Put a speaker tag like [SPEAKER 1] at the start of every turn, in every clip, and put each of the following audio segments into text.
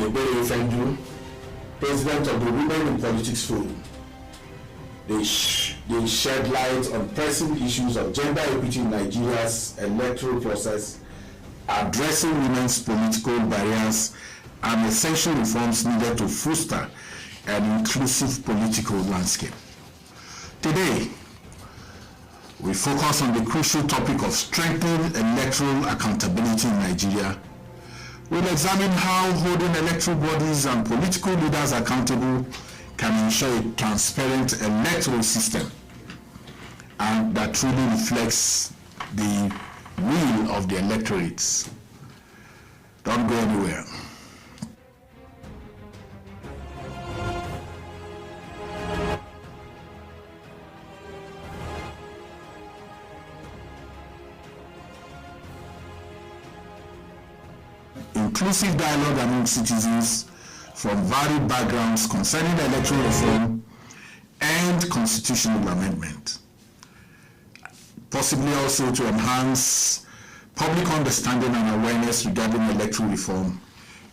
[SPEAKER 1] Ebere Ifendu, President of the Women in Politics Forum. They shed light on pressing issues of gender equity in Nigeria's electoral process, addressing women's political barriers, and essential reforms needed to foster an inclusive political landscape. Today, we focus on the crucial topic of strengthening electoral accountability in Nigeria. We'll examine how holding electoral bodies and political leaders accountable can ensure a transparent electoral system and that truly reflects the will of the electorates. Don't go anywhere. Inclusive dialogue among citizens from varied backgrounds concerning electoral reform and constitutional amendment, possibly also to enhance public understanding and awareness regarding electoral reform,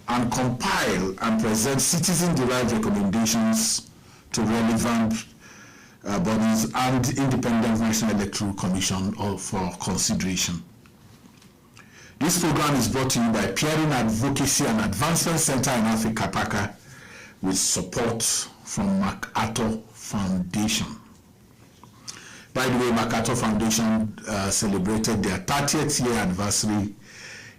[SPEAKER 1] and compile and present citizen-derived recommendations to relevant bodies and Independent National Electoral Commission for consideration. This program is brought to you by Peering Advocacy and Advancement Center in Africa, PACA, with support from MacArthur Foundation. By the way, MacArthur Foundation celebrated their 30th year anniversary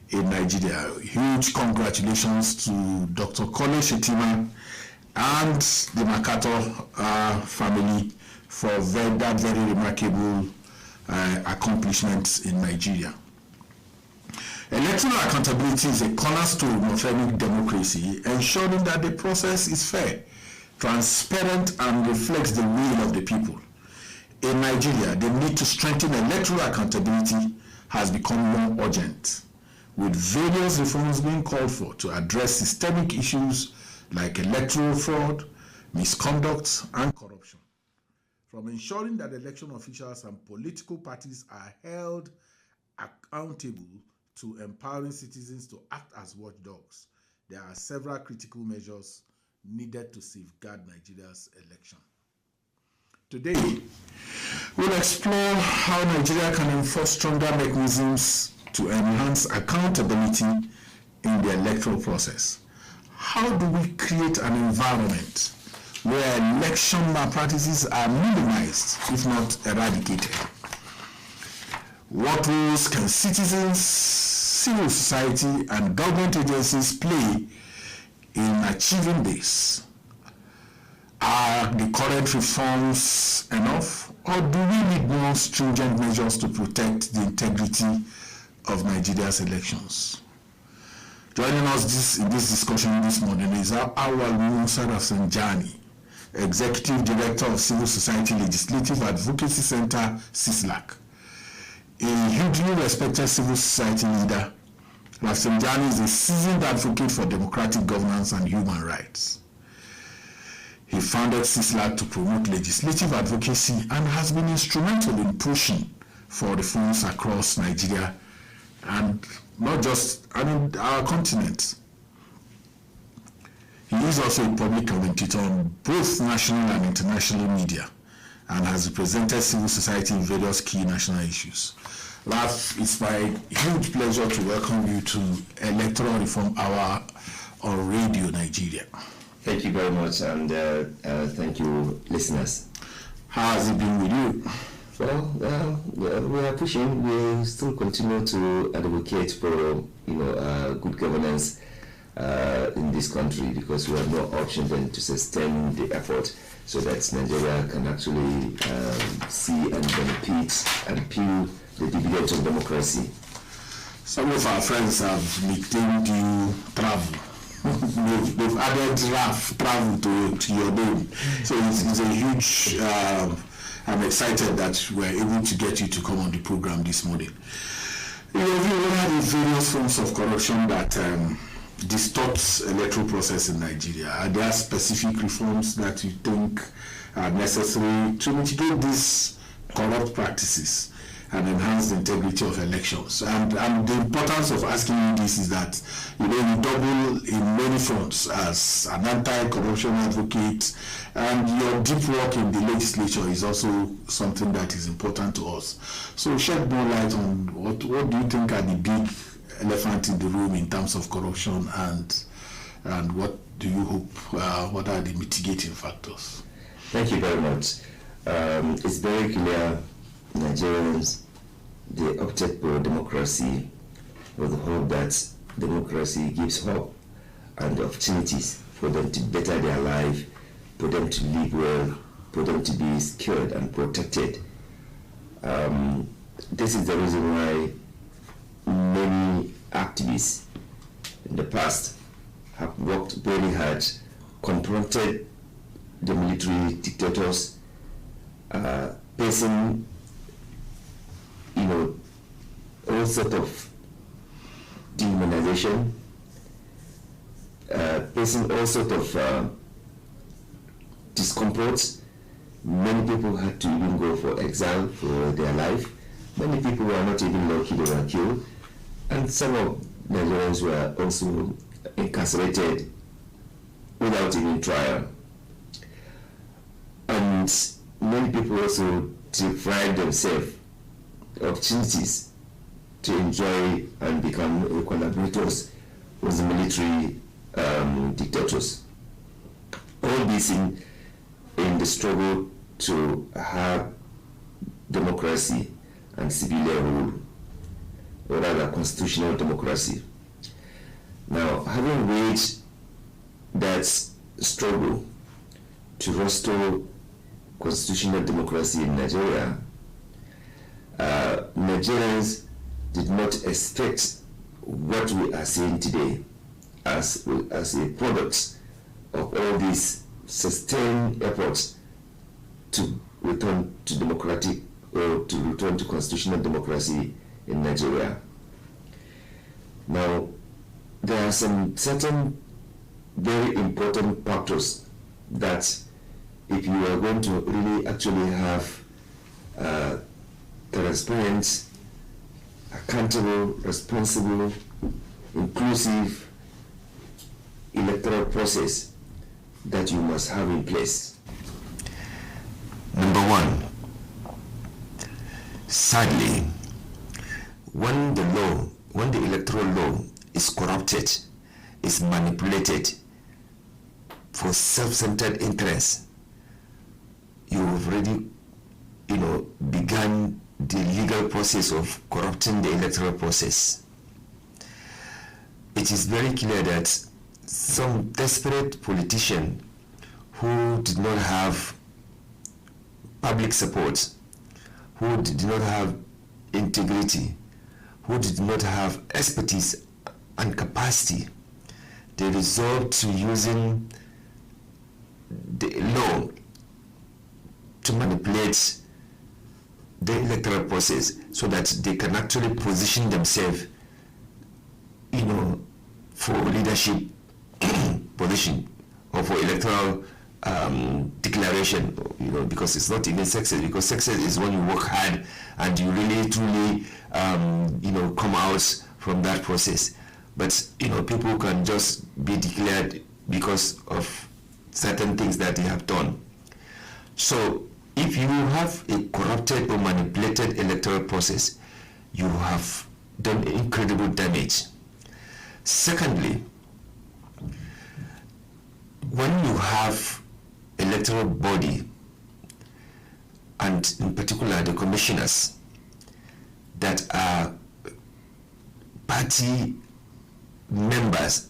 [SPEAKER 1] in Nigeria. Huge congratulations to Dr. Kole Shetima and the MacArthur family for that very remarkable accomplishments in Nigeria. Electoral accountability is a cornerstone of any democracy, ensuring that the process is fair, transparent, and reflects the will of the people. In Nigeria, the need to strengthen electoral accountability has become more urgent, with various reforms being called for to address systemic issues like electoral fraud, misconduct, and corruption. From ensuring that election officials and political parties are held accountable to empowering citizens to act as watchdogs, there are several critical measures needed to safeguard Nigeria's election. Today, we'll explore how Nigeria can enforce stronger mechanisms to enhance accountability in the electoral process. How do we create an environment where election malpractices are minimized, if not eradicated? What roles can citizens, civil society, and government agencies play in achieving this? Are the current reforms enough, or do we need more stringent measures to protect the integrity of Nigeria's elections? Joining us in this discussion this morning is Auwal Musa Rafsanjani, Executive Director of Civil Society Legislative Advocacy Center, CISLAC. A hugely respected civil society leader, Rafsanjani is a seasoned advocate for democratic governance and human rights. He founded CISLAC to promote legislative advocacy and has been instrumental in pushing for reforms across Nigeria and not just our continent. He is also a public commentator on both national and international media and has represented civil society in various key national issues. Raf, it's my huge pleasure to welcome you to Electoral Reform Hour on Radio Nigeria.
[SPEAKER 2] Thank you very much, and thank you, listeners.
[SPEAKER 1] How has it been with you?
[SPEAKER 2] Well, we are pushing. We still continue to advocate for good governance in this country, because we have no option than to sustain the effort so that Nigeria can actually see and benefit and peel the dividends of democracy.
[SPEAKER 1] Some of our friends have nicknamed you Travel. They've added Raf Travel to your name. So it's a huge, I'm excited that we're able to get you to come on the program this morning. What are the various forms of corruption that distorts electoral process in Nigeria? Are there specific reforms that you think are necessary to mitigate these corrupt practices? and enhance the integrity of elections. And the importance of asking you this is that, you double in many fronts as an anti-corruption advocate, and your deep work in the legislature is also something that is important to us. So shed more light on what do you think are the big elephant in the room in terms of corruption, and what do you hope, what are the mitigating factors?
[SPEAKER 2] Thank you very much. It's very clear Nigerians, they opted for democracy with the hope that democracy gives hope and opportunities for them to better their life, for them to live well, for them to be secured and protected. This is the reason why many activists in the past have worked very hard, confronted the military dictators, facing, all sort of demonization, facing all sort of discomforts. Many people had to even go for exile for their life. Many people were not even lucky, they were killed. And some of Nigerians were also incarcerated without even trial. And many people also deprived themselves of opportunities to enjoy and become collaborators with the military dictators. All this in the struggle to have democracy and civilian rule, or rather constitutional democracy. Now, having waged that struggle to restore constitutional democracy in Nigeria, Nigerians did not expect what we are seeing today as a product of all these sustained efforts to return to democratic, or to return to constitutional democracy in Nigeria. Now, there are some certain very important factors that, if you are going to really actually have transparent, accountable, responsible, inclusive electoral process, that you must have in place.
[SPEAKER 3] Number one, sadly, when the electoral law is corrupted, is manipulated for self-centered interests, you have already, begun the legal process of corrupting the electoral process. It is very clear that some desperate politician who did not have public support, who did not have integrity, who did not have expertise and capacity, they resort to using the law to manipulate the electoral process so that they can actually position themselves, for leadership position or for electoral declaration, because it's not even success, because success is when you work hard and you really truly come out from that process. But people can just be declared because of certain things that they have done. So if you have a corrupted or manipulated electoral process, you have done incredible damage. Secondly, when you have electoral body, and in particular the commissioners that are party members,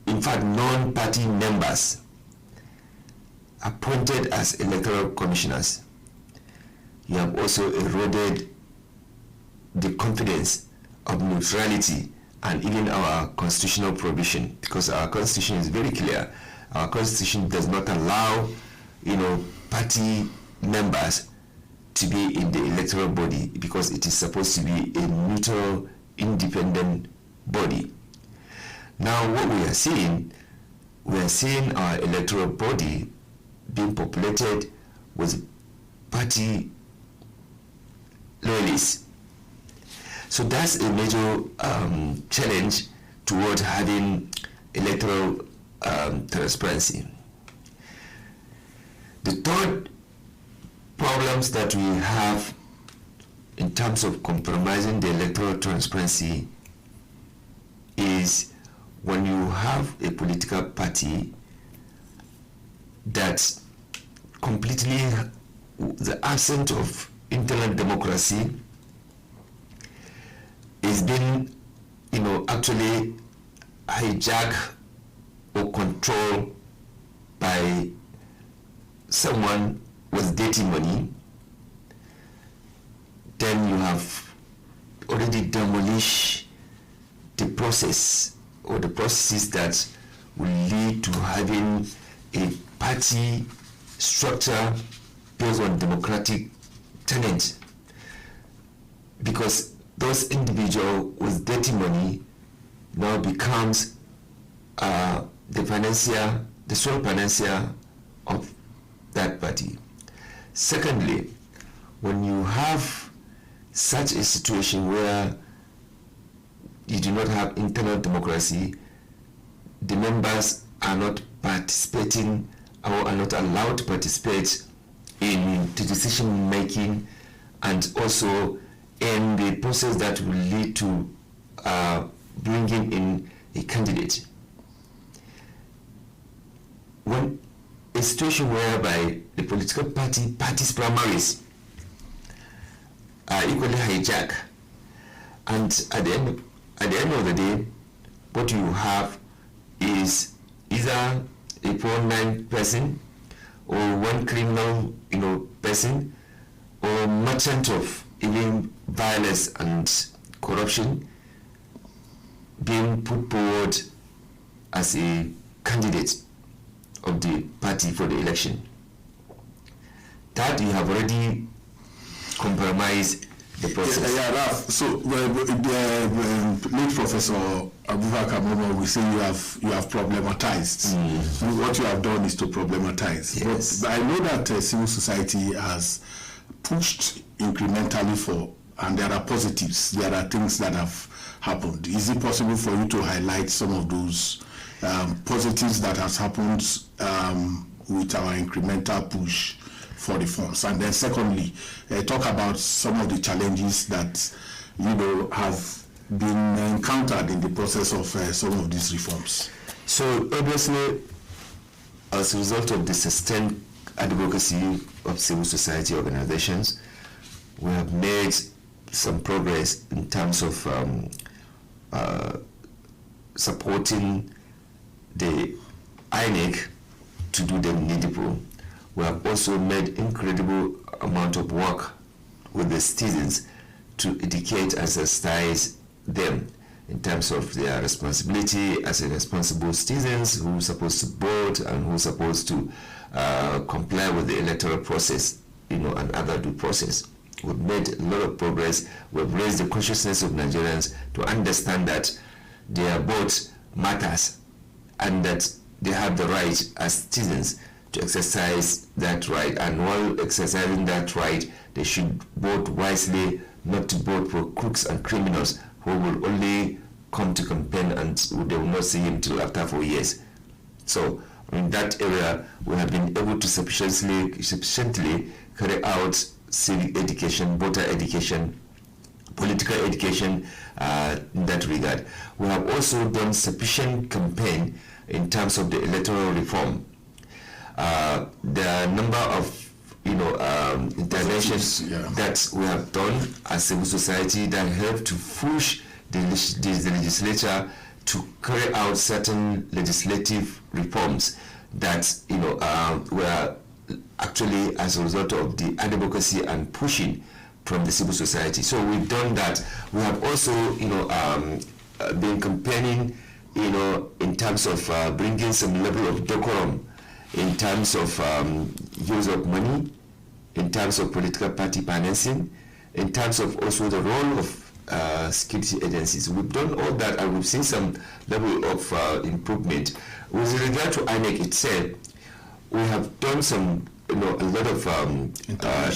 [SPEAKER 3] in fact non-party members, appointed as electoral commissioners, you have also eroded the confidence of neutrality and even our constitutional provision, because our constitution is very clear. Our constitution does not allow, party members to be in the electoral body, because it is supposed to be a neutral, independent body. Now, what we are seeing our electoral body being populated with party loyalists, So that's a major challenge toward having electoral transparency. The third problems that we have in terms of compromising the electoral transparency is when you have a political party that completely, the absence of internal democracy is being, actually hijacked or controlled by someone with dirty money, then you have already demolished the process or the processes that will lead to having a party structure based on democratic tenets. Because those individuals with dirty money now becomes the sole financier of that party. Secondly, when you have such a situation where you do not have internal democracy, the members are not participating or are not allowed to participate in the decision making and also in the process that will lead to bringing in a candidate. When a situation whereby the political party's primaries are equally hijacked, and at the end of the day, what you have is either a poor person or one criminal, person or merchant of even violence and corruption being put forward as a candidate of the party for the election. That you have already compromised the process.
[SPEAKER 1] Yeah, Raf. So the late Professor Abubakar Momo will say you have problematized. What you have done is to problematize.
[SPEAKER 3] Yes.
[SPEAKER 1] But I know that civil society has pushed incrementally and there are positives. There are things that have happened. Is it possible for you to highlight some of those positives that has happened with our incremental push for reforms? And then secondly, talk about some of the challenges that have been encountered in the process of some of these reforms.
[SPEAKER 3] So obviously, as a result of the sustained advocacy of civil society organizations, we have made some progress in terms of supporting the INEC to do the needful. We have also made incredible amount of work with the citizens to educate and sensitize them in terms of their responsibility as a responsible citizens who are supposed to vote and who are supposed to comply with the electoral process, and other due process. We've made a lot of progress. We've raised the consciousness of Nigerians to understand that their vote matters and that they have the right as citizens to exercise that right, and while exercising that right, they should vote wisely, not to vote for crooks and criminals who will only come to campaign and they will not see him till after 4 years. So in that area, we have been able to sufficiently carry out civic education, voter education, political education in that regard. We have also done sufficient campaign in terms of the electoral reform. The number of interventions that we have done as civil society that help to push the legislature to carry out certain legislative reforms that were actually as a result of the advocacy and pushing from the civil society. So we've done that. We have also been campaigning in terms of bringing some level of decorum in terms of use of money, in terms of political party financing, in terms of also the role of security agencies. We've done all that and we've seen some level of improvement. With regard to INEC itself, we have done some, a lot of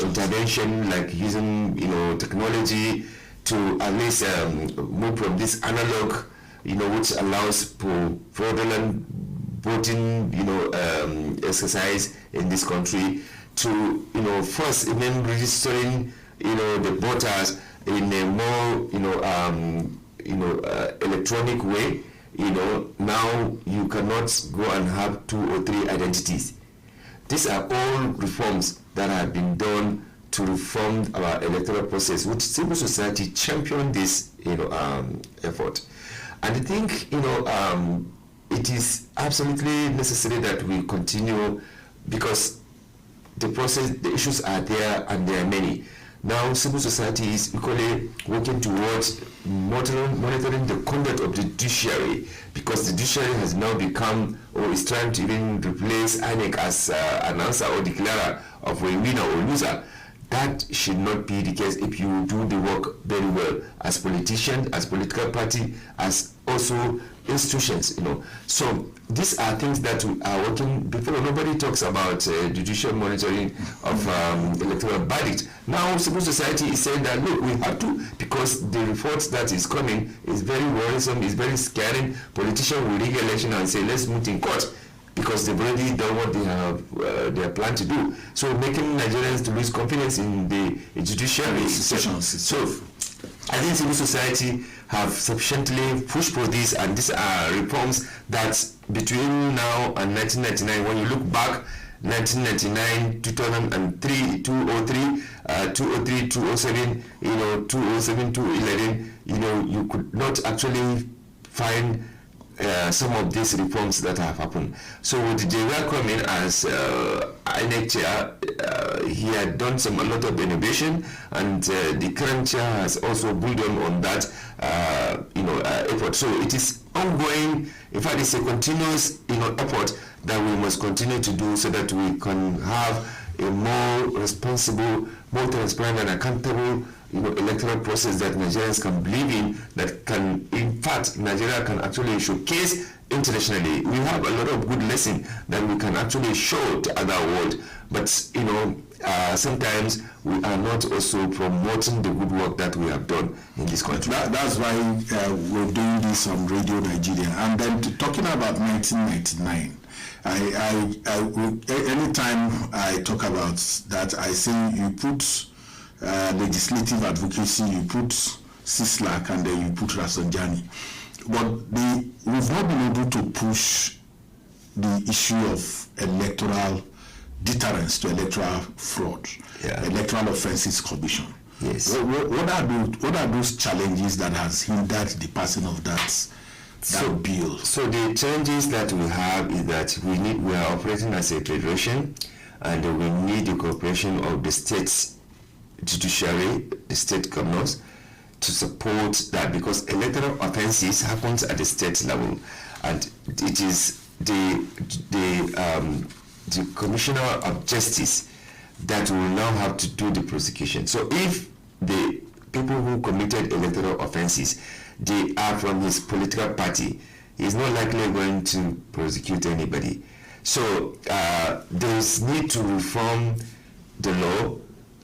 [SPEAKER 3] intervention, like using, technology to at least move from this analog, which allows for fraudulent voting, exercise in this country, to, first even registering, the voters in a more, electronic way. Now you cannot go and have 2 or 3 identities. These are all reforms that have been done to reform our electoral process, which civil society championed this, effort. And I think, it is absolutely necessary that we continue, because the issues are there and there are many. Now civil society is equally working towards monitoring the conduct of the judiciary, because the judiciary has now become, or is trying to even replace INEC as announcer or declarer of a winner or loser. That should not be the case if you do the work very well as politicians, as political party, as also institutions, So these are things that we are working before. Nobody talks about judicial monitoring of electoral verdict. Now civil society is saying that, look, we have to, because the reports that is coming is very worrisome, is very scary. Politicians will rig election and say, let's meet in court, because they've already done what they have planned to do. So making Nigerians to lose confidence in the judiciary institutions. So I think civil society have sufficiently pushed for this, and these are reforms that between now and 1999, when you look back, 1999, 2003, 203, 207, 207, 211, you could not actually find some of these reforms that have happened. So with Jega coming as INEC chair, he had done a lot of innovation, and the current chair has also built on that effort. So it is ongoing. In fact, it's a continuous effort that we must continue to do, so that we can have a more responsible, more transparent and accountable electoral process that Nigerians can believe in, that can, in fact, Nigeria can actually showcase internationally. We have a lot of good lessons that we can actually show to other world, but sometimes we are not also promoting the good work that we have done in this country.
[SPEAKER 1] That's why we're doing this on Radio Nigeria. And then talking about 1999, anytime I talk about that, I say you put legislative advocacy, you put CISLAC, and then you put Rafsanjani. But we've not been able to push the issue of electoral deterrence to electoral fraud, Electoral Offences Commission.
[SPEAKER 3] Yes.
[SPEAKER 1] What are those challenges that has hindered the passing of that bill? So
[SPEAKER 3] the challenges that we have is that we are operating as a federation, and we need the cooperation of the states judiciary, the state governors, to support that, because electoral offences happens at the state level, and it is the Commissioner of Justice that will now have to do the prosecution. So if the people who committed electoral offences, they are from his political party, he is not likely going to prosecute anybody. So there is need to reform the law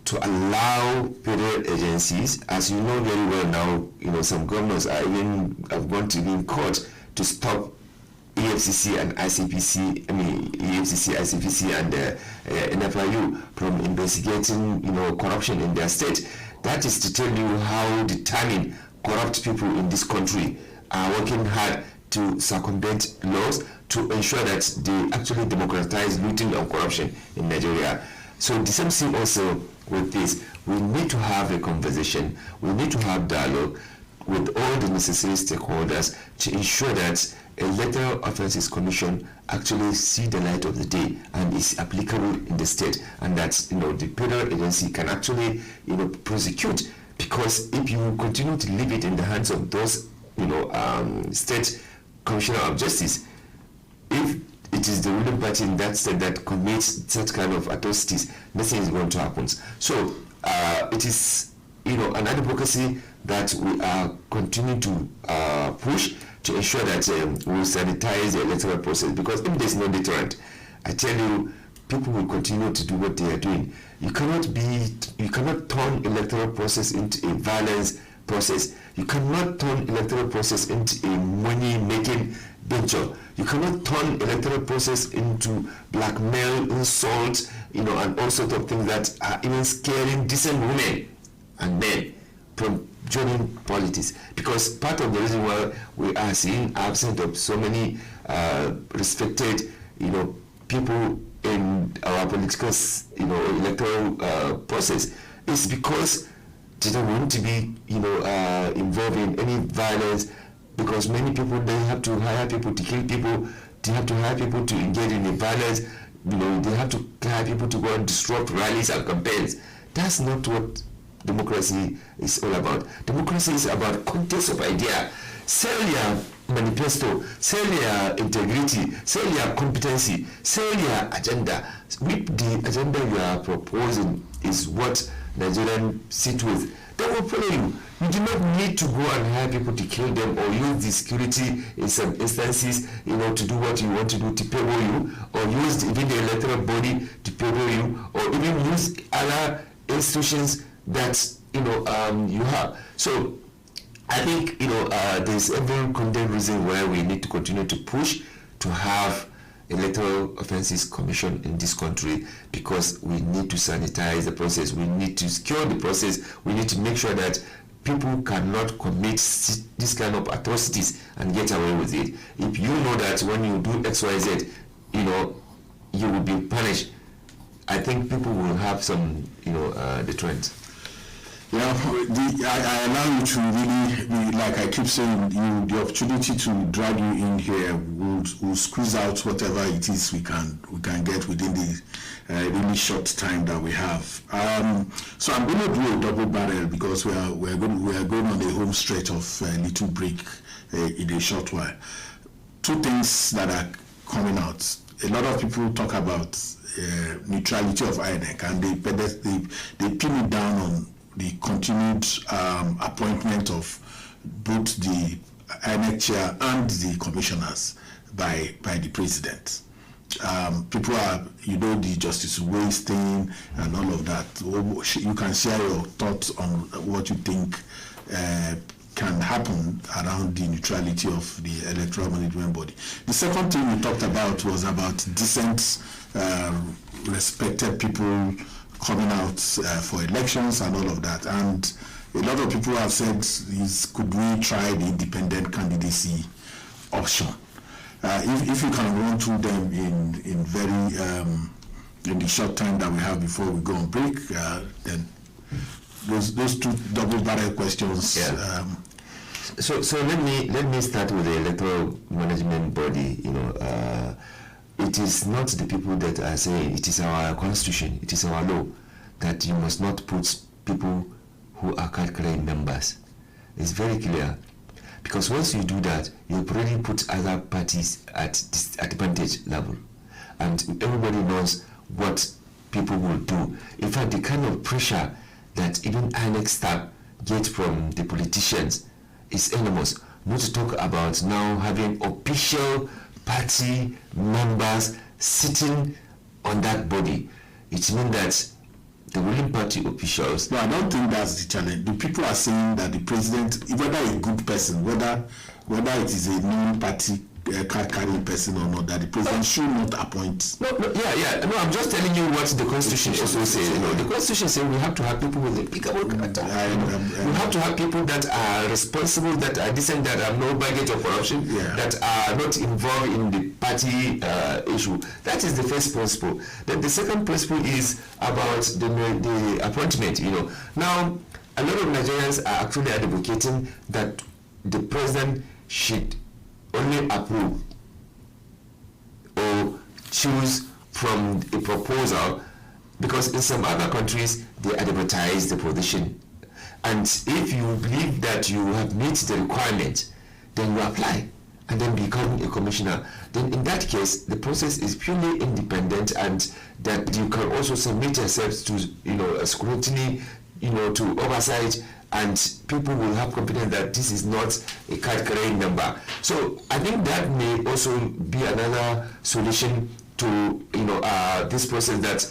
[SPEAKER 3] to allow federal agencies, as you know very well now, some governors have gone to the court to stop EFCC and ICPC, EFCC, ICPC and NFIU from investigating, corruption in their state. That is to tell you how determined corrupt people in this country are working hard to circumvent laws to ensure that they actually democratize looting and corruption in Nigeria. So the same thing also with this. We need to have a conversation, we need to have dialogue with all the necessary stakeholders to ensure that Electoral Offences Commission actually see the light of the day and is applicable in the state, and that the federal agency can actually prosecute. Because if you continue to leave it in the hands of those state commissioner of justice, if it is the ruling party in that state that commits such kind of atrocities, nothing is going to happen. So it is an advocacy that we are continuing to push to ensure that we sanitize the electoral process, because if there's no deterrent, I tell you, people will continue to do what they are doing. You cannot turn electoral process into a violence process. You cannot turn electoral process into a money-making venture. You cannot turn electoral process into blackmail, insult, and all sorts of things that are even scaring decent women and men from joining politics. Because part of the reason why we are seeing absent of so many respected, people in our political, electoral process is because they don't want to be, involved in any violence, because many people, they have to hire people to kill people, they have to hire people to engage in the violence, they have to hire people to go and disrupt rallies and campaigns. That's not what democracy is all about. Democracy is about contest of idea. Sell your manifesto, sell your integrity, sell your competency, sell your agenda. With the agenda you are proposing is what Nigerians sit with. They will follow you. You do not need to go and hire people to kill them or use the security in some instances, to do what you want to do to payroll you, or use even the electoral body to payroll you, or even use other institutions that you have. So I think there's every content reason why we need to continue to push to have Electoral Offences Commission in this country, because we need to sanitize the process, we need to secure the process, we need to make sure that people cannot commit this kind of atrocities and get away with it. If you know that when you do XYZ, you will be punished, I think people will have some, deterrent.
[SPEAKER 1] Yeah, I allow you to really, like I keep saying, the opportunity to drag you in here will squeeze out whatever it is we can get within the really short time that we have. So I'm going to do a double barrel, because we are going on a home stretch of a little break in a short while. Two things that are coming out. A lot of people talk about neutrality of INEC, and they pin it down on the continued appointment of both the INEC chair and the commissioners by the president. People are, the Justice Waste thing and all of that. You can share your thoughts on what you think can happen around the neutrality of the electoral management body. The second thing we talked about was about decent, respected people coming out for elections and all of that. And a lot of people have said, could we try the independent candidacy option? If you can run through them in the short time that we have before we go on break, then those two double barrel questions.
[SPEAKER 3] Yeah. So let me start with the electoral management body. It is not the people that are saying, it is our constitution, it is our law, that you must not put people who are card-carrying members. It's very clear. Because once you do that, you already put other parties at disadvantage level. And everybody knows what people will do. In fact, the kind of pressure that even INEC staff get from the politicians is enormous. Not to talk about now having official party members sitting on that body. It means that the ruling party officials...
[SPEAKER 1] No, I don't think that's the challenge. The people are saying that the president, whether a good person, whether it is a non-party card-carrying person or not, that the president should not appoint.
[SPEAKER 3] No, I'm just telling you what the constitution also says. The constitution says we have to have people with impeccable character. We have to have people that are responsible, that are decent, that have no baggage of corruption, that are not involved in the party issue. That is the first principle. Then the second principle is about the appointment. Now a lot of Nigerians are actually advocating that the president should only approve or choose from a proposal, because in some other countries they advertise the position, and if you believe that you have met the requirement, then you apply and then become a commissioner. Then in that case the process is purely independent, and that you can also submit yourself to a scrutiny, to oversight, and people will have confidence that this is not a card-carrying member. So I think that may also be another solution to this process that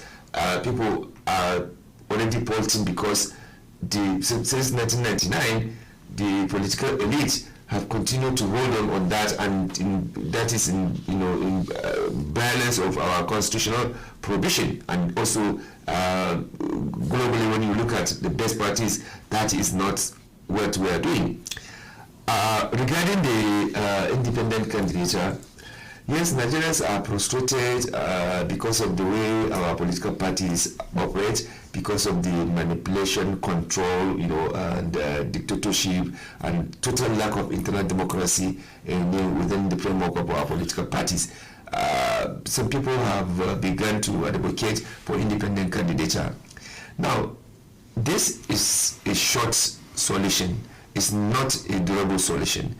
[SPEAKER 3] people are already faulting, because since 1999 the political elite have continued to hold on that, and that is in balance of our constitutional provision, and also globally, when you look at the best practice, that is not what we are doing. Regarding the independent candidature, yes, Nigerians are frustrated because of the way our political parties operate, because of the manipulation, control, and dictatorship, and total lack of internal democracy within the framework of our political parties. Some people have begun to advocate for independent candidature. Now, this is a short solution. It's not a durable solution,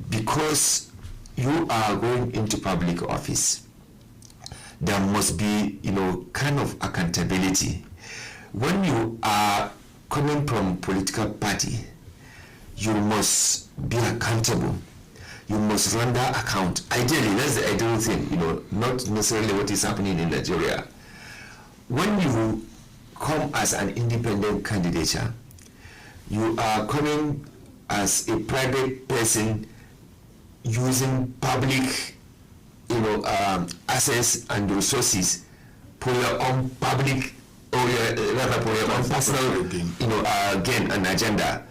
[SPEAKER 3] because you are going into public office. There must be, kind of accountability. When you are coming from political party, you must be accountable. You must render account. Ideally, that's the ideal thing, not necessarily what is happening in Nigeria. When you come as an independent candidature, you are coming as a private person using public, assets and resources for your own public, or rather for your own personal, gain and agenda.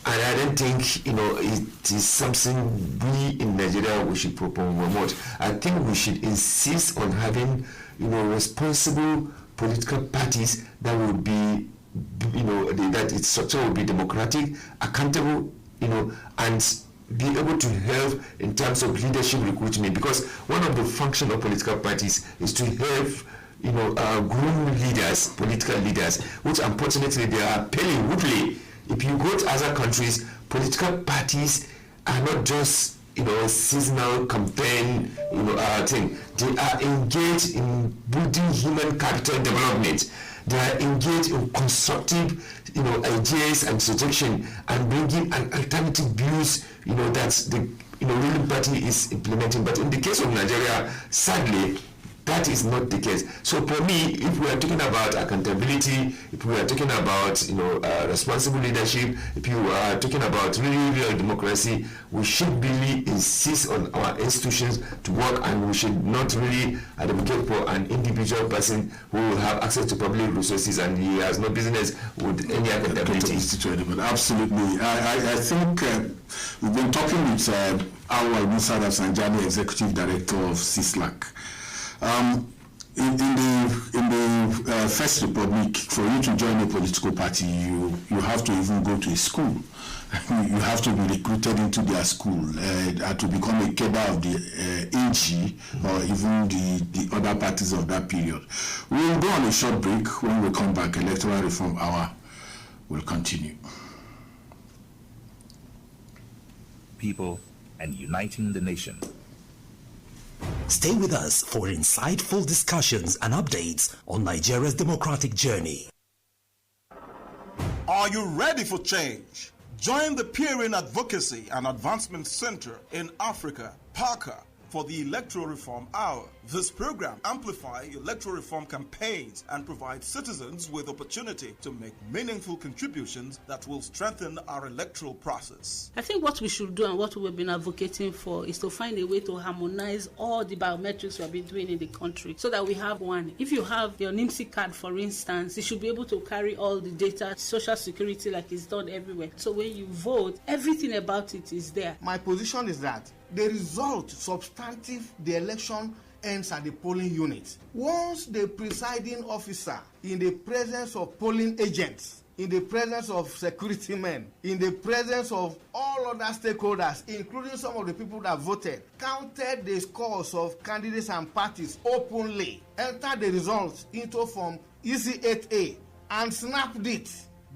[SPEAKER 3] And I don't think, it is something we in Nigeria we should promote. I think we should insist on having, responsible political parties that would be, that its structure will be democratic, accountable, and be able to help in terms of leadership recruitment. Because one of the functions of political parties is to help, groom leaders, political leaders, which unfortunately they are paying woefully. If you go to other countries, political parties are not just seasonal campaign thing. They are engaged in building human capital development. They are engaged in constructive ideas and suggestion, and bringing an alternative views that the ruling party is implementing. But in the case of Nigeria, sadly, that is not the case. So for me, if we are talking about accountability, if we are talking about responsible leadership, if you are talking about really real democracy, we should really insist on our institutions to work, and we should not really advocate for an individual person who will have access to public resources and he has no business with any accountability.
[SPEAKER 1] Absolutely. I think we've been talking with Auwal Musa Rafsanjani, Executive Director of CISLAC. In the First Republic, for you to join a political party, you have to even go to a school. You have to be recruited into their school to become a cadre of the AG or even the other parties of that period. We will go on a short break. When we come back, Electoral Reform Hour will continue.
[SPEAKER 4] People and uniting the nation.
[SPEAKER 5] Stay with us for insightful discussions and updates on Nigeria's democratic journey.
[SPEAKER 6] Are you ready for change? Join the Peering Advocacy and Advancement Center in Africa, PACA, for the Electoral Reform Hour. This program amplifies electoral reform campaigns and provides citizens with opportunity to make meaningful contributions that will strengthen our electoral process.
[SPEAKER 7] I think what we should do and what we've been advocating for is to find a way to harmonize all the biometrics we have been doing in the country so that we have one. If you have your NIMSI card, for instance, you should be able to carry all the data, social security, like it's done everywhere. So when you vote, everything about it is there.
[SPEAKER 8] My position is that the result, substantive, the election ends at the polling unit. Once the presiding officer, in the presence of polling agents, in the presence of security men, in the presence of all other stakeholders, including some of the people that voted, counted the scores of candidates and parties openly, entered the results into Form EC8A, and snapped it,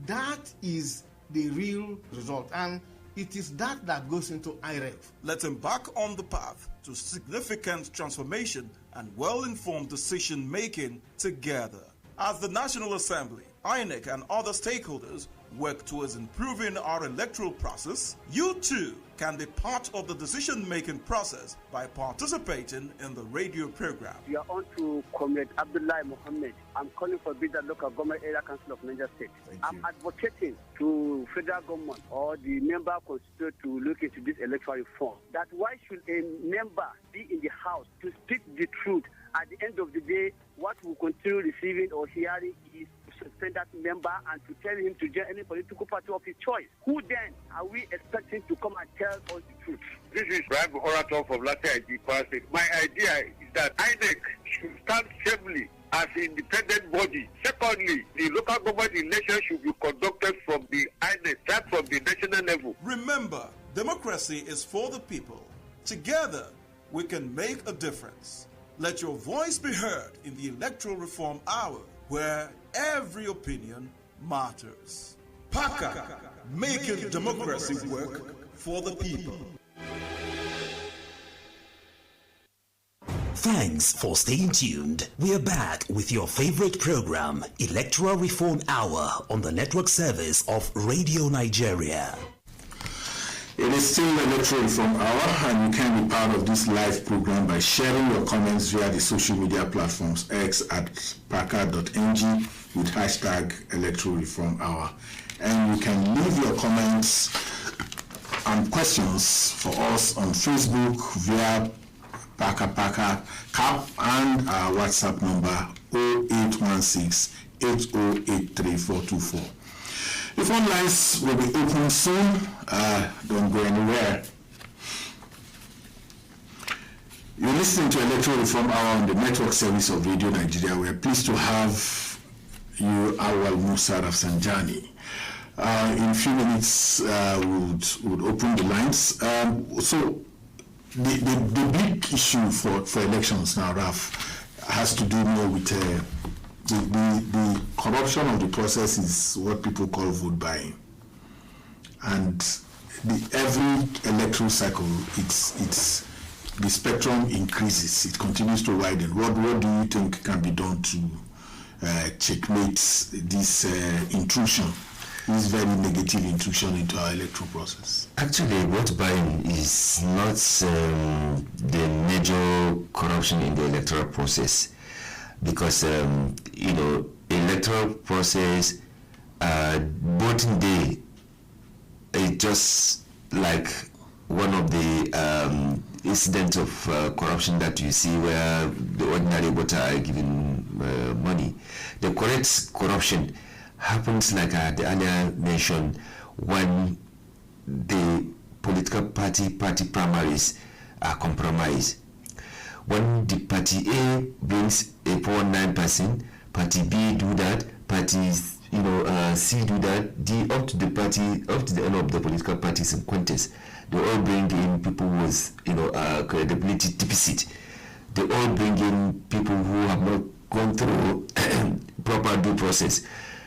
[SPEAKER 8] that is the real result. And it is that goes into IREF.
[SPEAKER 6] Let's embark on the path to significant transformation and well-informed decision-making together. As the National Assembly, INEC and other stakeholders, work towards improving our electoral process, you too can be part of the decision-making process by participating in the radio program.
[SPEAKER 9] We are on to Comrade Abdullah Mohammed. I'm calling for Bida Local Government Area Council of Niger State. I'm advocating to federal government or the member constituted to look into this electoral reform. That why should a member be in the house to speak the truth? At the end of the day, what we continue receiving or hearing is to suspend that member and to tell him to join any political party of his choice. Who then are we expecting to come and tell us the truth?
[SPEAKER 10] This is Brian Orator from Latin IG State. My idea is that INEC should stand firmly as an independent body. Secondly, the local government election should be conducted from the INEC, start from the national level.
[SPEAKER 6] Remember, democracy is for the people. Together, we can make a difference. Let your voice be heard in the Electoral Reform Hour, where every opinion matters. PACA, making democracy work for the people.
[SPEAKER 5] Thanks for staying tuned. We are back with your favorite program, Electoral Reform Hour, on the network service of Radio Nigeria.
[SPEAKER 1] It is still Electoral Reform Hour, and you can be part of this live program by sharing your comments via the social media platforms X at paca.ng with hashtag Electoral Reform Hour. And you can leave your comments and questions for us on Facebook via Paca Cap and our WhatsApp number 0816 8083 424. The phone lines will be open soon. Don't go anywhere. You're listening to Electoral Reform Hour on the network service of Radio Nigeria. We're pleased to have you, Auwal Musa Rafsanjani. In a few minutes, would open the lines. So the big issue for elections now, Raf, has to do more with the corruption of the process is what people call vote buying, and every electoral cycle, it's the spectrum increases. It continues to widen. What do you think can be done to checkmate this intrusion, this very negative intrusion into our electoral process?
[SPEAKER 3] Actually, vote buying is not the major corruption in the electoral process. Because electoral process, voting day is just like one of the incidents of corruption that you see where the ordinary voter are given money. The correct corruption happens, like I had earlier mentioned, when the political party primaries are compromised. When the party A brings a 4.9%, party B do that, party C do that, up to the end of the political parties in contest, they all bring in people with credibility deficit. They all bring in people who have not gone through proper due process.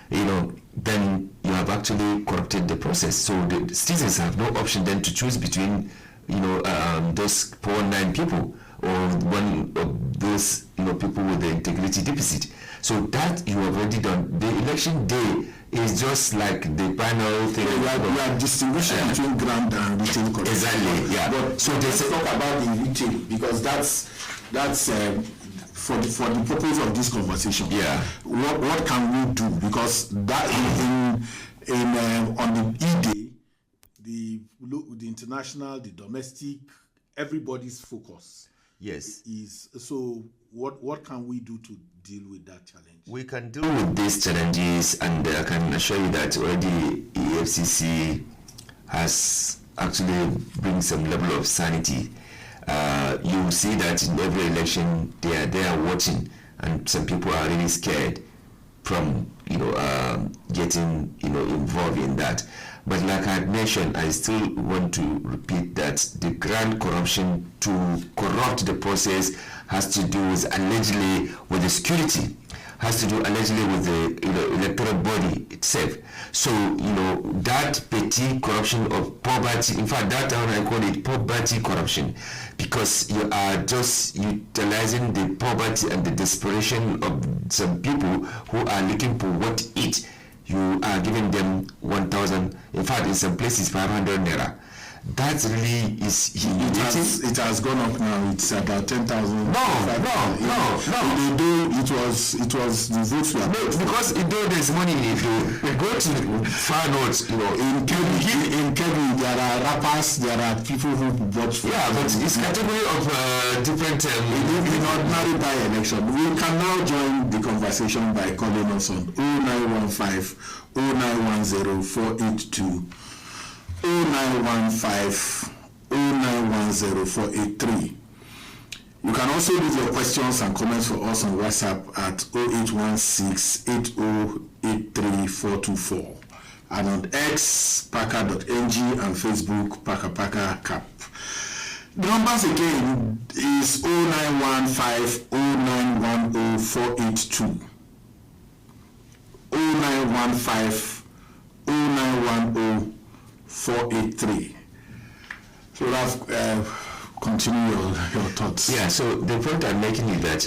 [SPEAKER 3] Then you have actually corrupted the process. So the citizens have no option then to choose between those 4.9 people or one of those people with the integrity deficit. So that you have already done. The election day is just like the final thing.
[SPEAKER 1] We are distinguishing between grand and retail corruption.
[SPEAKER 3] Exactly. Yeah.
[SPEAKER 1] But so let's talk about the retail, because that's for the purpose of this conversation.
[SPEAKER 3] Yeah.
[SPEAKER 1] What can we do? Because that on the E-Day, the international, the domestic, everybody's focus.
[SPEAKER 3] Yes.
[SPEAKER 1] Is so. What can we do to deal with that challenge?
[SPEAKER 3] We can deal with these challenges, and I can assure you that already EFCC has actually bring some level of sanity. You see that in every election they are watching, and some people are really scared from getting involved in that. But like I had mentioned, I still want to repeat that the grand corruption to corrupt the process has to do allegedly with the security, has to do allegedly with the electoral body itself. So that petty corruption of poverty, in fact that one I call it poverty corruption, because you are just utilizing the poverty and the desperation of some people who are looking for what to eat you are giving them 1,000. In fact, in some places 500 naira. That really is humiliating.
[SPEAKER 1] It has gone up now. It's about 10,000.
[SPEAKER 3] No.
[SPEAKER 1] In the day, it was the votes we are.
[SPEAKER 3] No, because though there's money, if you go to far north,
[SPEAKER 1] in Kebbi, there are rappers, there are people who vote for.
[SPEAKER 3] Yeah, but it's category of different.
[SPEAKER 1] In ordinary by-election, we can now join the conversation by calling us on 0915 0910 482. 0915 0910 483. You can also leave your questions and comments for us on WhatsApp at 0816 8083 424 and on X packer.ng and Facebook packer cap. The numbers again is 0915 0910 482 0915 0910 483. So that's continue your thoughts.
[SPEAKER 3] Yeah, so the point I'm making is that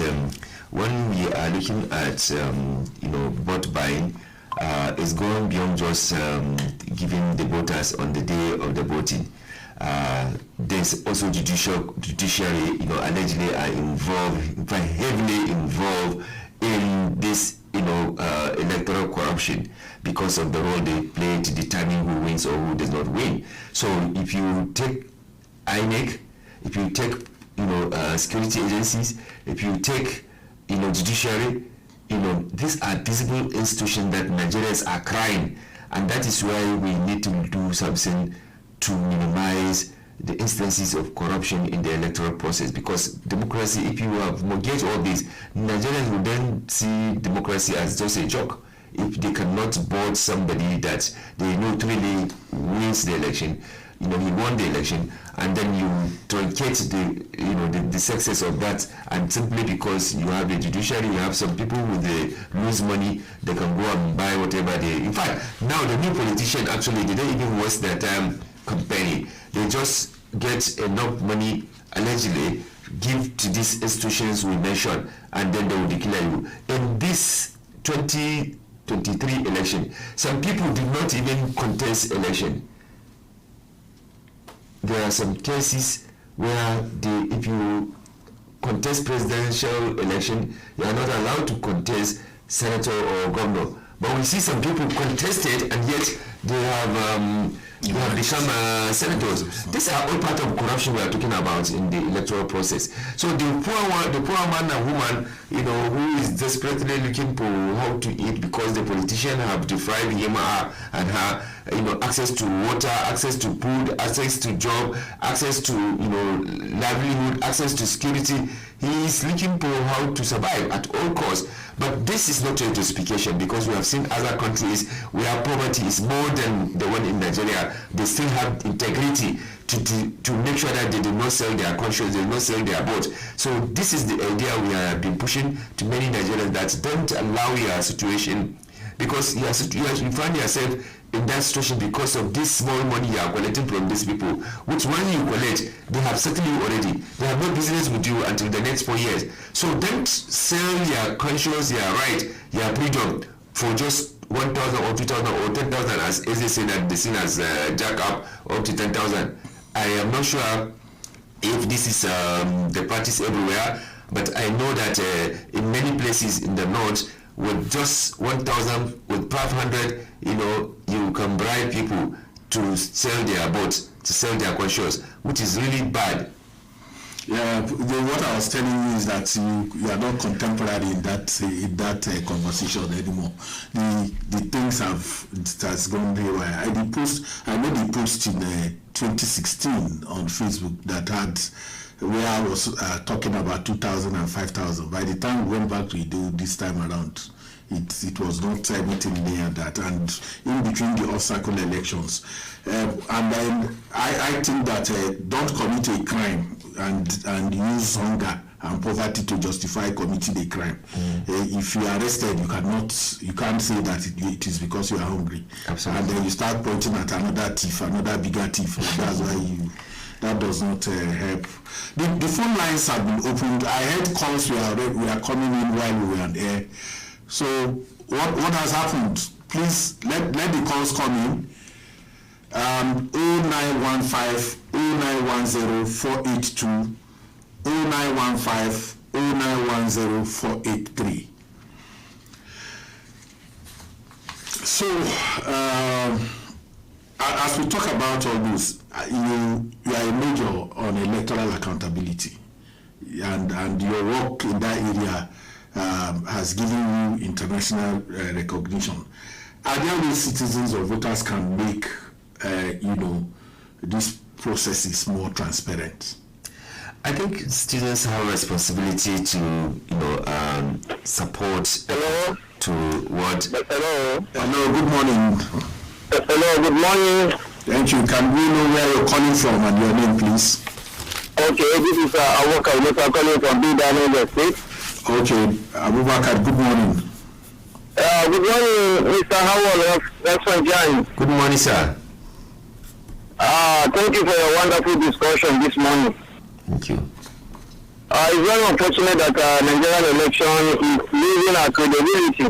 [SPEAKER 3] when we are looking at vote buying, it's going beyond just giving the voters on the day of the voting. There's also judiciary, allegedly are involved, heavily involved in this, electoral corruption because of the role they play to determine who wins or who does not win. So if you take INEC, if you take, security agencies, if you take, judiciary, these are visible institutions that Nigerians are crying, and that is why we need to do something to minimize the instances of corruption in the electoral process, because democracy, if you have mortgaged all this, Nigerians will then see democracy as just a joke. If they cannot board somebody that they know truly wins the election, he won the election, and then you truncate the success of that, and simply because you have the judiciary, you have some people with the lose money, they can go and buy whatever they. In fact, now the new politician actually they don't even waste their time campaigning. They just get enough money, allegedly, give to these institutions we mentioned, and then they will declare you. In this 2023 election, some people did not even contest election. There are some cases where if you contest presidential election, you are not allowed to contest senator or governor. But we see some people contested, and yet they have become senators. These are all part of corruption we are talking about in the electoral process. So the poor man and woman, who is desperately looking for how to eat because the politician have deprived him and her, access to water, access to food, access to job, access to, livelihood, access to security. He is looking for how to survive at all costs. But this is not a justification, because we have seen other countries where poverty is more than the one in Nigeria. They still have integrity to make sure that they do not sell their conscience, they do not sell their vote. So this is the idea we have been pushing to many Nigerians, that don't allow your situation, because you find yourself in that situation because of this small money you are collecting from these people, which when you collect, they have settled you already. They have no business with you until the next 4 years. So don't sell your conscience, your right, your freedom for just 1,000 or 2,000 or 10,000, as they say that the sin has jack up to 10,000. I am not sure if this is the practice everywhere, but I know that in many places in the north, with just 1,000, with 500, you can bribe people to sell their votes, to sell their conscience, which is really bad.
[SPEAKER 1] Yeah, what I was telling you is that you are not contemporary in that conversation anymore. The things has gone haywire. I made the post in 2016 on Facebook that had where I was talking about 2,000 and 5,000. By the time we went back to do this time around, it was not anything near that. And in between the off-cycle elections, and then I think that don't commit a crime and use hunger and poverty to justify committing a crime. If you are arrested, you can't say that it is because you are hungry. Absolutely. And then you start pointing at another thief, another bigger thief. That's why that does not help. The phone lines have been opened. I heard calls we are coming in while we were on air. So what has happened? please let the calls come in. 0915 0910 482 0915 0910 483. So, as we talk about all this, you are a major on electoral accountability, and your work in that area has given you international recognition. Are there ways citizens or voters can make, these processes more transparent?
[SPEAKER 3] I think students have a responsibility to, support.
[SPEAKER 10] Hello.
[SPEAKER 3] To what?
[SPEAKER 10] Hello.
[SPEAKER 1] Hello, good morning.
[SPEAKER 10] Hello, good morning.
[SPEAKER 1] Thank you. Can we know where you're calling from and your name, please?
[SPEAKER 10] Okay, this is Auwal Musa calling from Niger State.
[SPEAKER 1] Okay, Abubakar, good morning.
[SPEAKER 10] Good morning, Mr. Auwal Rafsanjani.
[SPEAKER 3] Good morning, sir.
[SPEAKER 10] Thank you for your wonderful discussion this morning.
[SPEAKER 3] Thank you.
[SPEAKER 10] It's very unfortunate that Nigerian election is losing our credibility.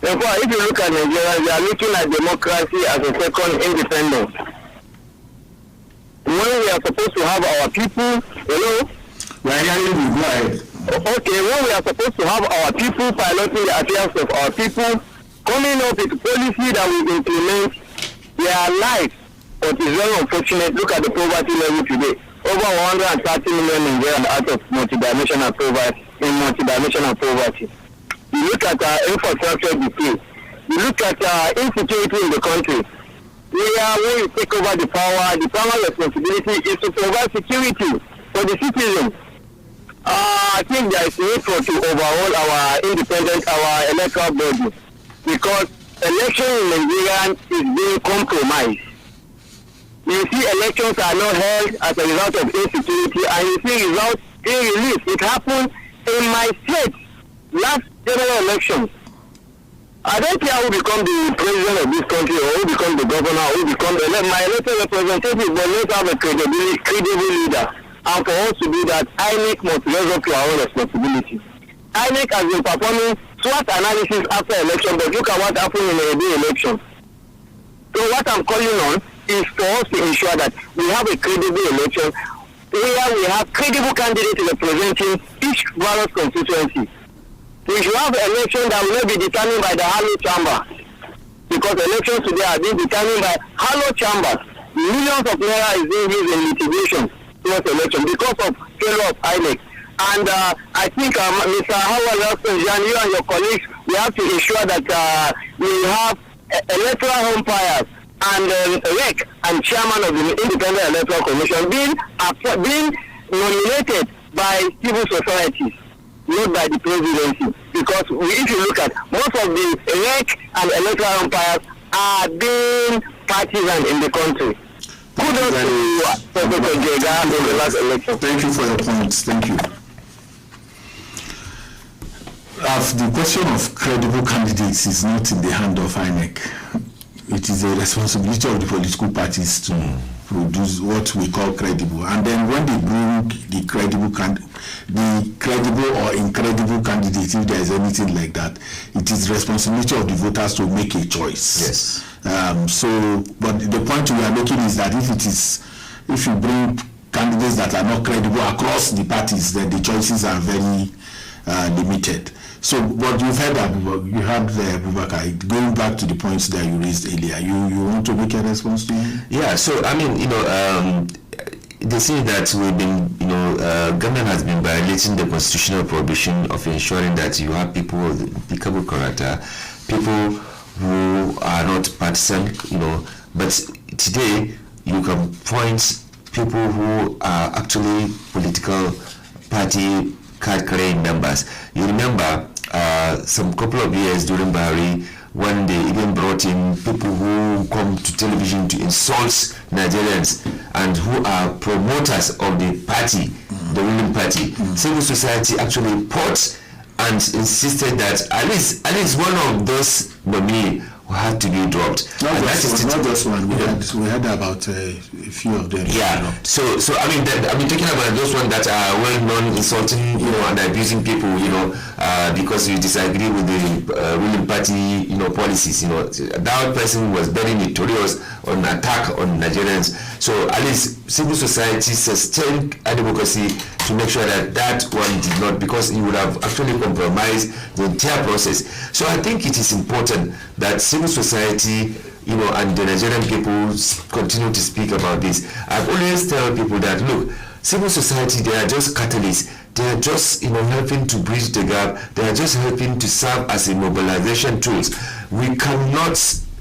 [SPEAKER 10] Therefore, if you look at Nigeria, they are looking at democracy as a second independence. When we are supposed to have our people,
[SPEAKER 1] We are hearing you, go ahead.
[SPEAKER 10] Okay, when we are supposed to have our people piloting the affairs of our people, coming up with policy that will implement their lives. But it's very unfortunate. Look at the poverty level today. Over 130 million Nigerians out of multidimensional poverty. You look at our infrastructure decay. You look at insecurity in the country. When we take over the power responsibility is to provide security for the citizens. I think there is a need to overhaul our electoral body, because election in Nigeria is being compromised. You see, elections are not held as a result of insecurity, and you see results being released. It happened in my state last general election. I don't care who become the president of this country, or who become the governor, or who become my elected representative, but let's have a credible leader. And for us to do that, INEC must raise up to our own responsibility. INEC has been performing SWOT analysis after election, but look at what happened in a day election. So what I'm calling on is for us to ensure that we have a credible election where we have credible candidates representing each various constituency. We should have an election that will not be determined by the hollow chamber, because elections today are being determined by hollow chambers. Millions of naira is being used in litigation towards election because of failure of INEC. And I think Mr. Auwal Rafsanjani, you and your colleagues, we have to ensure that we have electoral umpires and REC and chairman of the Independent Electoral Commission being nominated by civil societies, not by the presidency. Because if you look at most of the REC and electoral umpires are being partisan in the country. Kudos to Professor Jega in the last election.
[SPEAKER 1] Thank you for your points. Thank you. The question of credible candidates is not in the hand of INEC. It is a responsibility of the political parties to produce what we call credible. And then when they bring the credible or incredible candidate, if there is anything like that, it is the responsibility of the voters to make a choice.
[SPEAKER 3] Yes.
[SPEAKER 1] But the point we are making is that if you bring candidates that are not credible across the parties, then the choices are very limited. So, what you've heard, Abubakar, going back to the points that you raised earlier, you want to make a response to him?
[SPEAKER 3] Yeah, so, I mean, they say that we've been, government has been violating the constitutional prohibition of ensuring that you have people with pickable character, people who are not partisan, but today you can point people who are actually political party card-carrying members. You remember some couple of years during Buhari, when they even brought in people who come to television to insult Nigerians and who are promoters of the party, the ruling party. Civil society actually fought and insisted that at least one of those nominee had to be dropped.
[SPEAKER 1] Not just one. We had about a few of them.
[SPEAKER 3] Yeah. So I mean, talking about those ones that are well known, insulting, and abusing people, because you disagree with the ruling party, policies. That person was very notorious on attack on Nigerians. So at least civil society sustained advocacy to make sure that one did not, because it would have actually compromised the entire process. So I think it is important that civil society, and the Nigerian people continue to speak about this. I've always tell people that, look, civil society, they are just catalysts. They are just, helping to bridge the gap. They are just helping to serve as a mobilization tools. We cannot,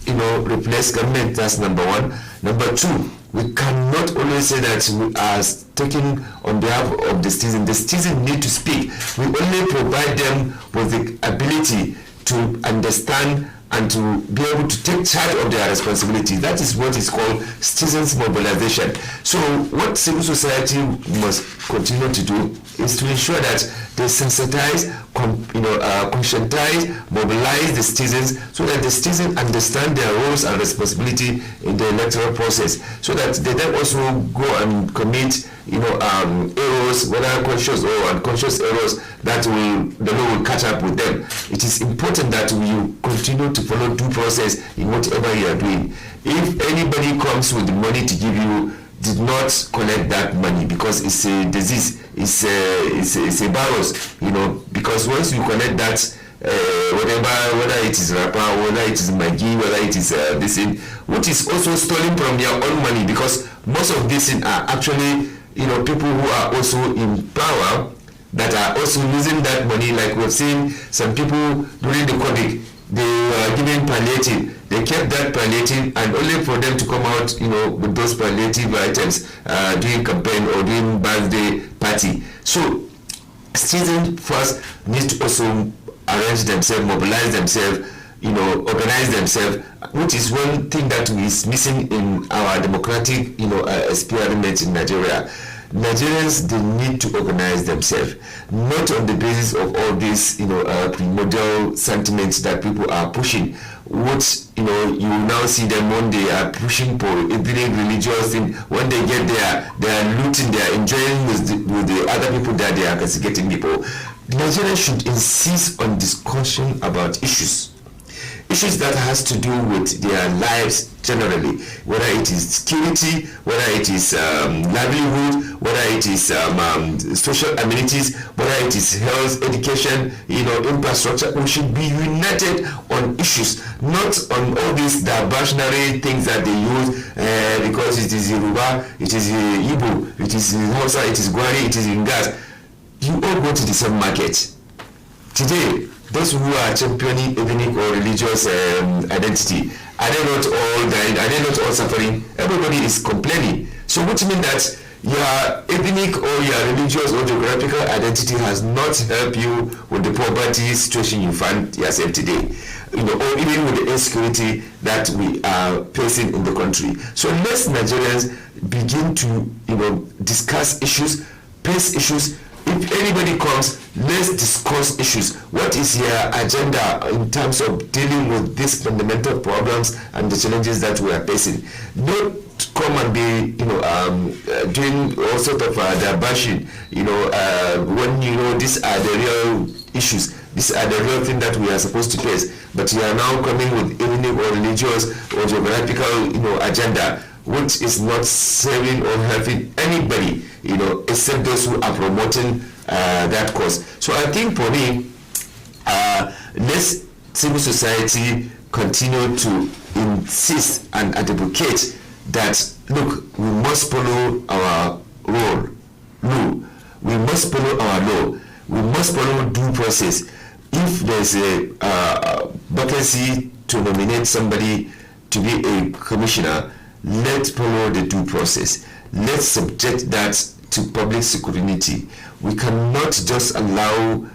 [SPEAKER 3] replace government. That's number one. Number two, we cannot always say that we are taking on behalf of the citizen. The citizen need to speak. We only provide them with the ability to understand and to be able to take charge of their responsibility. That is what is called citizens mobilization. So what civil society must continue to do is to ensure that they sensitize, conscientize, mobilize the citizens, so that the citizens understand their roles and responsibility in the electoral process, so that they then also go and commit errors, whether conscious or unconscious errors, that the law will catch up with them. It is important that we continue to follow due process in whatever you are doing. If anybody comes with the money to give you, did not collect that money, because it's a disease, it's a virus, because once you collect that, whether it is wrapper, whether it is Maggi, whether it is this thing, which is also stolen from your own money, because most of these things are actually, people who are also in power that are also using that money. Like we've seen some people during the COVID, they were given palliative. They kept that palliative, and only for them to come out, with those palliative items during campaign or during birthday party. So citizens first need to also arrange themselves, mobilize themselves, organize themselves, which is one thing that is missing in our democratic, experiment in Nigeria. Nigerians, they need to organize themselves, not on the basis of all these, primordial sentiments that people are pushing. What, you now see them when they are pushing for every religious thing. When they get there, they are looting, they are enjoying with the other people that they are castigating people. Nigerians should insist on discussion about issues that has to do with their lives generally, whether it is security, whether it is livelihood, whether it is social amenities, whether it is health, education, infrastructure. We should be united on issues, not on all these diversionary things that they use, because it is Yoruba, it is Igbo, it is Hausa, it is Gwari, it is Ngas. You all go to the same market. Today, those who are championing ethnic or religious identity, are they not all dying? Are they not all suffering? Everybody is complaining. So which means that your ethnic or your religious or geographical identity has not helped you with the poverty situation you find yourself today, or even with the insecurity that we are facing in the country. So let's Nigerians begin to, discuss issues, face issues. If anybody comes, let's discuss issues. What is your agenda in terms of dealing with these fundamental problems and the challenges that we are facing? Not come and be, doing all sort of bashing, when these are the real issues. These are the real things that we are supposed to face. But you are now coming with ethnic or religious or geographical, agenda, which is not serving or helping anybody, except those who are promoting that cause. So I think for me, let's civil society continue to insist and advocate that, look, we must follow our law. We must follow our law. We must follow due process. If there's a vacancy to nominate somebody to be a commissioner, let's follow the due process. Let's subject that to public scrutiny. We cannot just allow,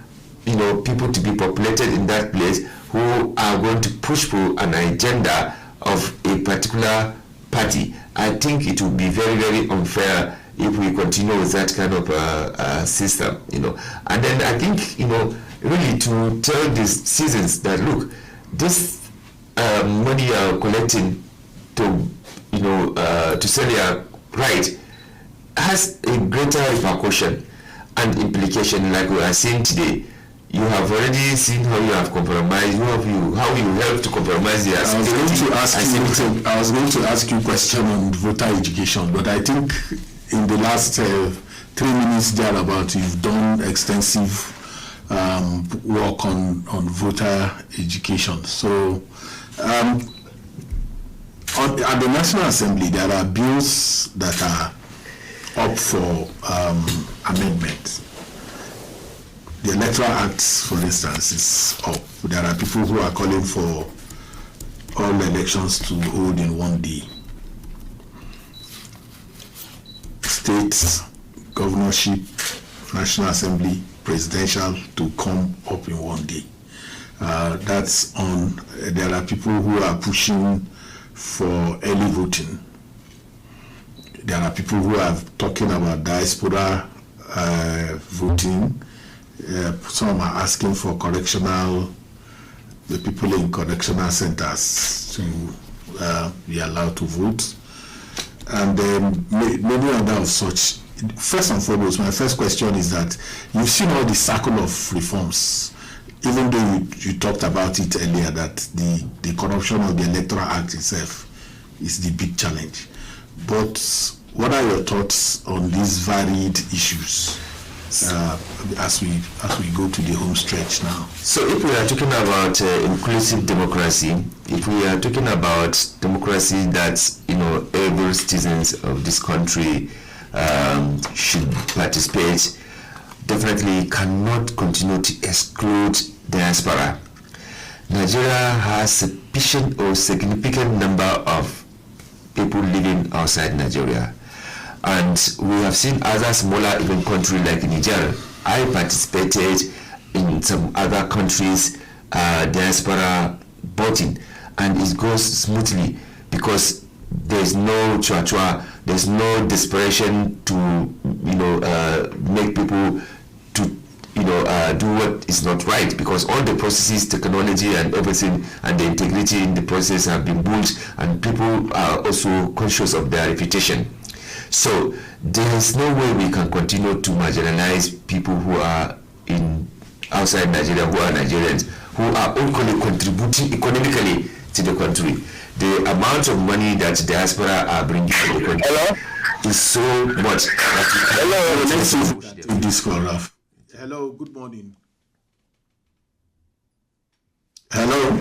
[SPEAKER 3] people to be populated in that place who are going to push for an agenda of a particular party. I think it would be very, very unfair if we continue with that kind of system, And then I think, really to tell these citizens that, look, this money you are collecting to, to sell your right has a greater repercussion and implication, like we are seeing today. You have already seen how you have compromised, how you help to compromise the
[SPEAKER 1] I was going to ask you a question on voter education, but I think in the last 3 minutes thereabout, you've done extensive work on voter education. So at the National Assembly, there are bills that are up for amendment. The Electoral Act, for instance, is up. There are people who are calling for all elections to hold in one day. States, governorship, National Assembly, presidential to come up in one day. That's on. There are people who are pushing for early voting. There are people who are talking about diaspora voting. Some are asking for the people in correctional centers to be allowed to vote. And then many other of such. First and foremost, my first question is that you've seen all the circle of reforms, even though you talked about it earlier, that the corruption of the Electoral Act itself is the big challenge. But what are your thoughts on these varied issues as we go to the home stretch now?
[SPEAKER 3] So if we are talking about inclusive democracy, if we are talking about democracy that every citizens of this country should participate, definitely cannot continue to exclude diaspora. Nigeria has sufficient or significant number of people living outside Nigeria. And we have seen other smaller even countries like Niger. I participated in some other countries diaspora voting, and it goes smoothly because there's no chua-chua, there's no desperation to make people to do what is not right, because all the processes, technology and everything and the integrity in the process have been built, and people are also conscious of their reputation. So there is no way we can continue to marginalize people who are outside Nigeria, who are Nigerians, who are equally contributing economically to the country. The amount of money that diaspora are bringing to the country is so much.
[SPEAKER 1] Hello, good morning. Hello.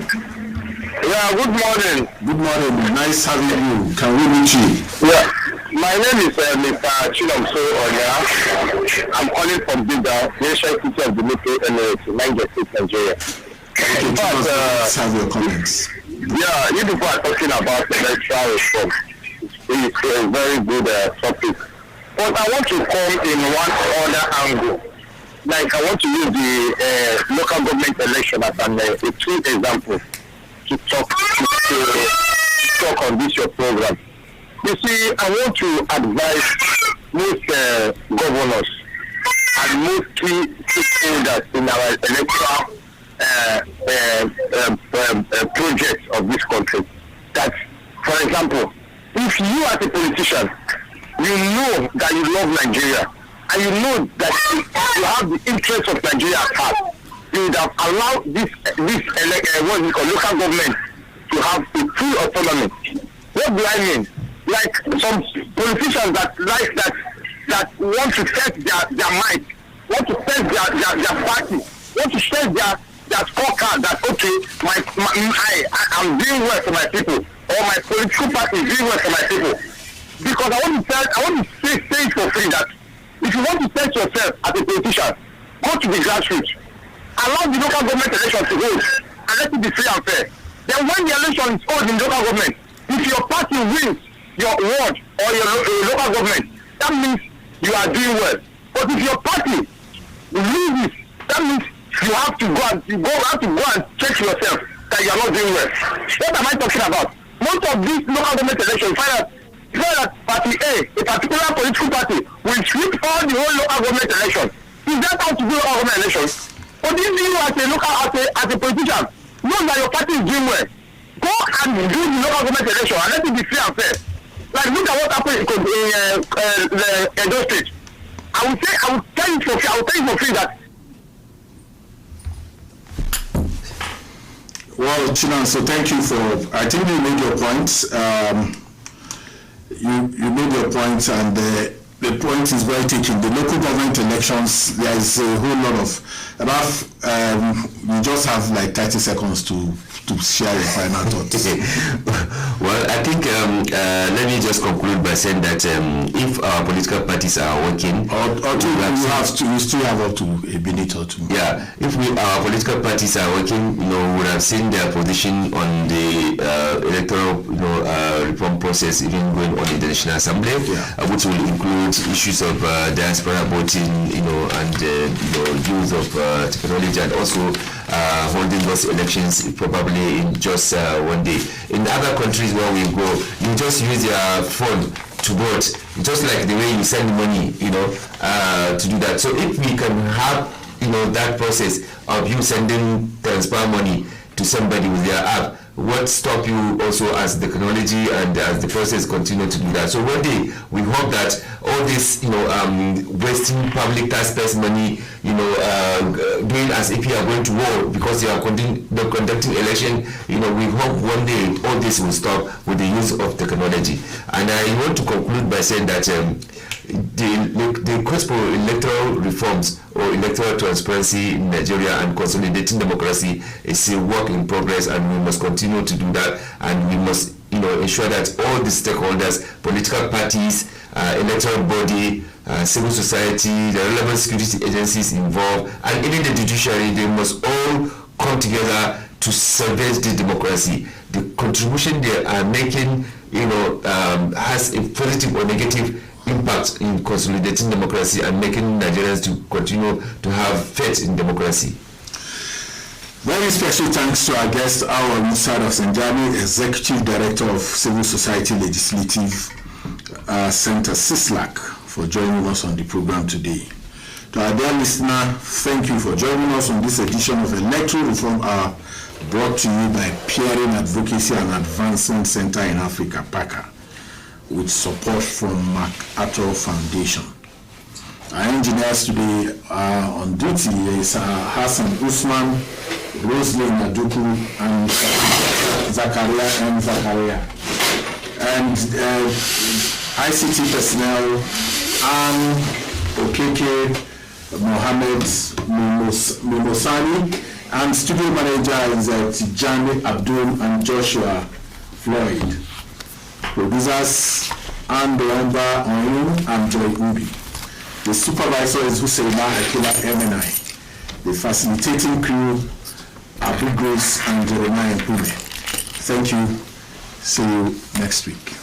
[SPEAKER 10] Yeah, good morning.
[SPEAKER 1] Good morning. Nice having you. Can we meet you?
[SPEAKER 10] Yeah. My name is Mr. Chinomso Onya. I'm calling from Bida, nation city of the Military Emirates, Niger State, Nigeria.
[SPEAKER 1] Okay, let's have your comments.
[SPEAKER 10] Yeah, you people are talking about electoral reform. It's a very good topic. But I want to come in one other angle. Like, I want to use the local government election as a true example to talk on this your program. You see, I want to advise most governors and most key stakeholders in our electoral projects of this country that, for example, if you as a politician, you know that you love Nigeria and you know that you have the interests of Nigeria at heart, you would have allowed this local government to have a full autonomy. What do I mean? Like some politicians that want to test their might, want to test their party, want to test their scorecard that I'm doing well for my people, or my political party is doing well for my people. Because I want to say it for free that if you want to test yourself as a politician, go to the grassroots, allow the local government election to hold, and let it be free and fair. Then when the election is held in local government, if your party wins your ward or your local government, that means you are doing well. But if your party loses, that means you have to go and check yourself that you are not doing well. What am I talking about? Most of these local government elections find that party A, a particular political party, will sweep all the whole local government election. Is that how to do local government elections? But if you as a politician know that your party is doing well, go and do the local government election and let it be free and fair. Like look at what happened in the Edo State. I will tell you for free that.
[SPEAKER 1] Well, Chinan, so thank you for, I think you made your point. You made your point, and the point is well taken. The local government elections, there is a whole lot of, you just have like 30 seconds to share your final thoughts.
[SPEAKER 3] Well, I think let me just conclude by saying that if our political parties are working,
[SPEAKER 1] you still have up to a minute or two.
[SPEAKER 3] Yeah, if our political parties are working, we would have seen their position on the electoral, reform process, even going on in the National Assembly, which will include issues of diaspora voting, and use of technology, and also holding those elections probably in just one day. In other countries where we go, you just use your phone to vote, just like the way you send money, to do that. So if we can have, that process of you sending transfer money to somebody with their app, what stop you also as the technology and as the process continue to do that? So one day we hope that all this, wasting public taxpayers' money, doing as if you are going to war because you are conducting election, we hope one day all this will stop with the use of technology. And I want to conclude by saying that the quest for electoral reforms or electoral transparency in Nigeria and consolidating democracy is a work in progress, and we must continue to do that, and we must ensure that all the stakeholders, political parties, electoral body, civil society, the relevant security agencies involved, and even the judiciary, they must all come together to salvage the democracy. The contribution they are making has a positive or negative impact in consolidating democracy and making Nigerians to continue to have faith in democracy.
[SPEAKER 1] Very special thanks to our guest, Auwal Musa Rafsanjani, Executive Director of Civil Society Legislative Center, CISLAC, for joining us on the program today. To our dear listener, thank you for joining us on this edition of Electoral Reform Hour, brought to you by Peering Advocacy and Advancement Center in Africa, PACA, with support from MacArthur Foundation. Our engineers today on duty is Hassan Usman, Roslyn Naduku, and Zakaria. And ICT personnel, Anne Okeke, Mohammed Mimosani, and studio manager is Tijani Abdul and Joshua Floyd. Producers, Anne Beamba Oyin and Joy Ubi. The supervisor is Husseina Akila MNI. The facilitating crew, Abu Grace and Jeremiah Pume. Thank you. See you next week.